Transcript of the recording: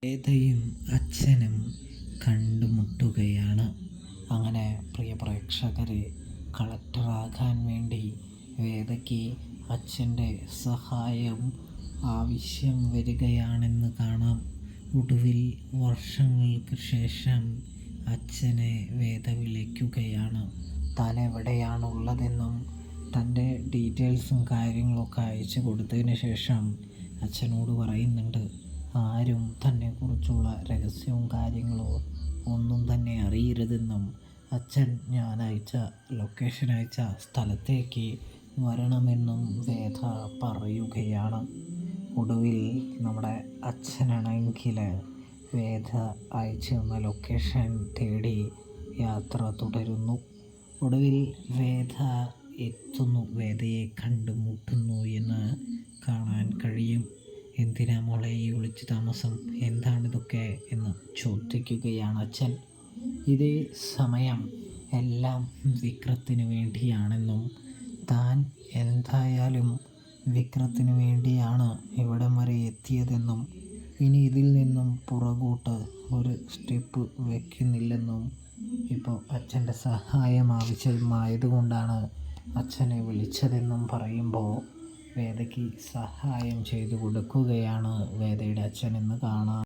വേദയും അച്ഛനും കണ്ടുമുട്ടുകയാണ്. അങ്ങനെ പ്രിയ പ്രേക്ഷകരെ, കളക്ടറാകാൻ വേണ്ടി വേദയ്ക്ക് അച്ഛൻ്റെ സഹായം ആവശ്യം വരികയാണെന്ന് കാണാം. ഒടുവിൽ വർഷങ്ങൾക്ക് ശേഷം അച്ഛനെ വേദ വിളിക്കുകയാണ്. താൻ എവിടെയാണുള്ളതെന്നും തൻ്റെ ഡീറ്റെയിൽസും കാര്യങ്ങളൊക്കെ അയച്ചു കൊടുത്തതിന് ശേഷം അച്ഛനോട് പറയുന്നുണ്ട്, ആരും തന്നെക്കുറിച്ചുള്ള രഹസ്യവും കാര്യങ്ങളോ ഒന്നും തന്നെ അറിയരുതെന്നും അച്ഛൻ ഞാൻ ലൊക്കേഷൻ അയച്ച സ്ഥലത്തേക്ക് വരണമെന്നും വേദ പറയുകയാണ്. ഒടുവിൽ നമ്മുടെ അച്ഛനാണെങ്കിൽ വേദ അയച്ചു തന്ന ലൊക്കേഷൻ തേടി യാത്ര തുടരുന്നു. ഒടുവിൽ വേദ എത്തുന്നു, വേദയെ കണ്ടുമുട്ടുന്നു എന്ന് കാണാൻ കഴിയും. എന്തിനാ മോളെ ഈ ഒളിച്ചു താമസം, എന്താണിതൊക്കെ എന്ന് ചോദിക്കുകയാണ് അച്ഛൻ. ഇതേ സമയം എല്ലാം വിക്രത്തിന് വേണ്ടിയാണെന്നും താൻ എന്തായാലും വിക്രത്തിന് വേണ്ടിയാണ് ഇവിടം വരെ എത്തിയതെന്നും ഇനി ഇതിൽ നിന്നും പുറകോട്ട് ഒരു സ്റ്റെപ്പ് വയ്ക്കുന്നില്ലെന്നും ഇപ്പോൾ അച്ഛൻ്റെ സഹായം ആവശ്യമായതുകൊണ്ടാണ് അച്ഛനെ വിളിച്ചതെന്നും പറയുമ്പോൾ വേദയ്ക്ക് സഹായം ചെയ്തു കൊടുക്കുകയാണ് വേദയുടെ അച്ഛനെന്ന് കാണാം.